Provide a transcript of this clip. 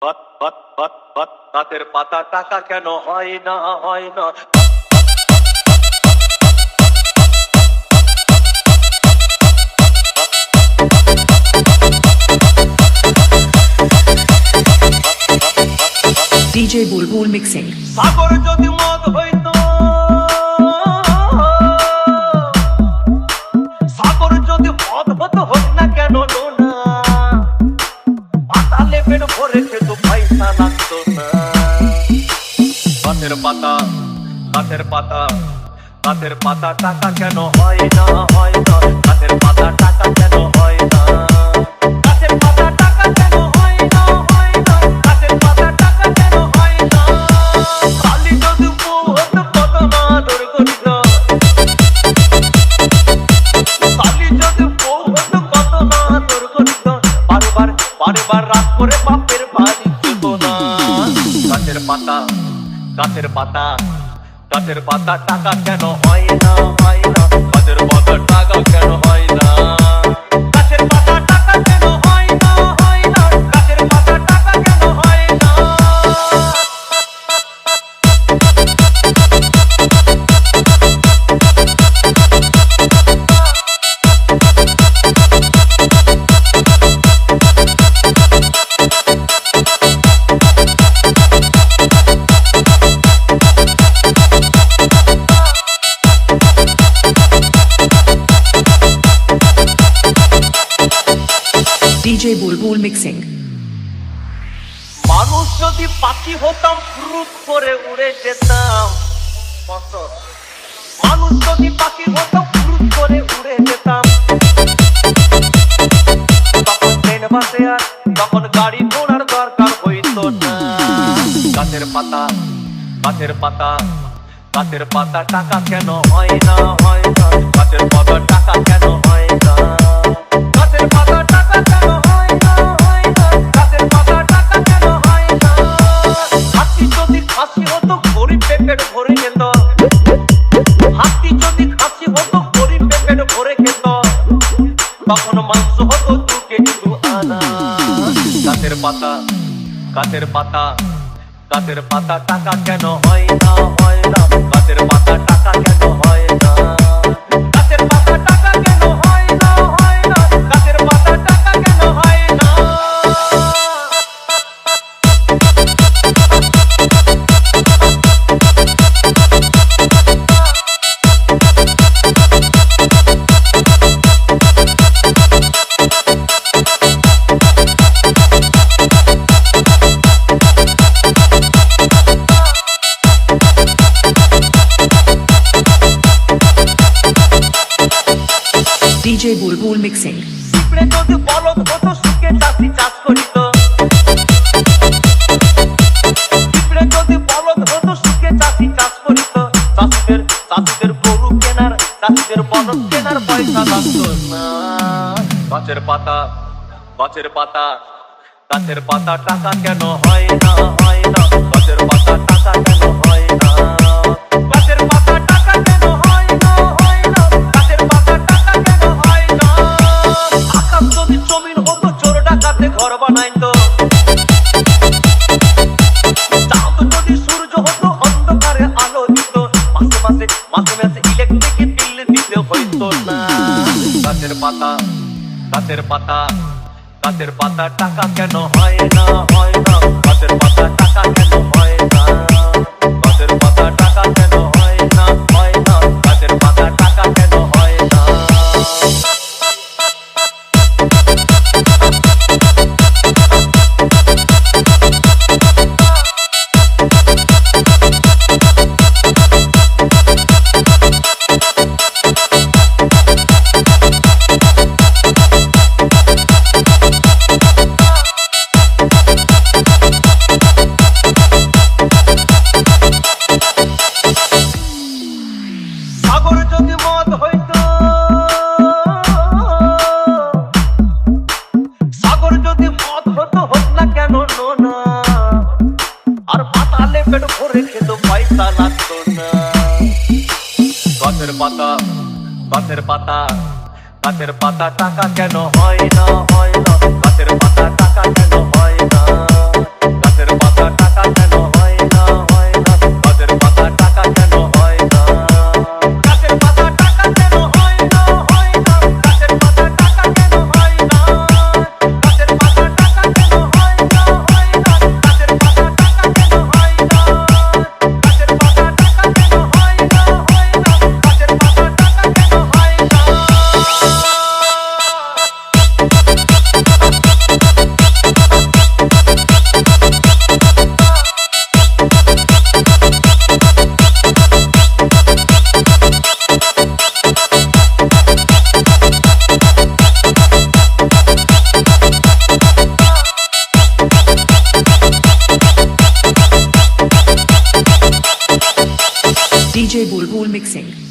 গাছের পাতা টাকা কেন হয় না হয় না। DJ Bulbul Mixing. সাগর যদি মদ হইতো, সাগর যদি মদ হতো হোক না কেন না, পাতালে পেট ভরে খেত পয়সা লাগতো না। গাছের পাতা গাছের পাতা গাছের পাতা টাকা কেন হয় না হয় না। গাছের পাতা টাকা কেন হয় না। গাছের পাতা টাকা কেন হয় না হয় না। গাছের পাতা টাকা কেন হয় না। কালি যদি বউ হতো কত না আদর করিত। কালি যদি বউ হতো কত না আদর করিত। বারবার রাত করে বাপের বাড়ি যেত না। গাছের পাতা গাছের পাতা গাছের পাতা টাকা কেন হয় না হয় না। গাছের পাতা টাকা কেন হয় না। গাছের পাতা টাকা কেন হয় না হয় না। গাছের পাতা টাকা কেন হয় না। DJ Bulbul Mixing. মানুষ যদি পাখি হতাম ফুরুত করে উড়ে যেতাম। মানুষ যদি পাখি হতাম ফুরুত করে উড়ে যেতাম। তখন ট্রেন বাসে আর তখন গাড়ি ঘোড়ার দরকার হইতো না। গাছের পাতা গাছের পাতা গাছের পাতা টাকা কেন হয় না হয় না। গাছের পাতা টাকা কেন হয় না। গাছের পাতা টাকা কেন হয় না হয় না। গাছের পাতা টাকা কেন হয় না। হাতি যদি খাসি হতো গরিব পেট ভরে খেত। হাতি যদি খাসি হতো গরিব পেট ভরে খেত। তখন মাংস হতো 2 কেজি 2 আনা। গাছের পাতা গাছের পাতা গাছের পাতা টাকা কেন হয় না হয় না। গাছের পাতা টাকা কেন হয় না। গাছের পাতা টাকা কেন হয় না হয় না। গাছের পাতা টাকা কেন হয় না। DJ Bulbul Mixing. পিঁপড়ে যদি বলদ হতো সুখে চাষি চাষ করিত। পিঁপড়ে যদি বলদ হতো সুখে চাষি চাষ করিত। চাষিদের গরু কেনার চাষিদের বলদ কেনার পয়সা লাগতো না। গাছের পাতা গাছের পাতা গাছের পাতা টাকা কেন হয় না হয় না। গাছের পাতা টাকা কেন হয় না। গাছের পাতা টাকা কেন হয় না হয় না। গাছের পাতা টাকা কেন হয় না। আকাশ যদি জমিন হতো চোর ডাকাতে ঘর বানাইতো। চাঁদ যদি সূর্য হতো অন্ধকারে আলো দিত। মাসে মাসে ইলেকট্রিক বিল দিতে হইতো না। গাছের পাতা গাছের পাতা গাছের পাতা টাকা কেন হয় না হয় না। গাছের পাতা টাকা কেন হয় না। গাছের পাতা টাকা কেন হয় না হয় না। গাছের পাতা টাকা কেন হয় না। সাগর যদি মদ হইতো, সাগর যদি মদ হতো হোক না কেন না। আর পাতালে পেট ভরে খেত পয়সা লাগতো না। গাছের পাতা গাছের পাতা গাছের পাতা টাকা কেন হয় না হয় না। গাছের পাতা টাকা কেন হয় না। DJ Bulbul mixing.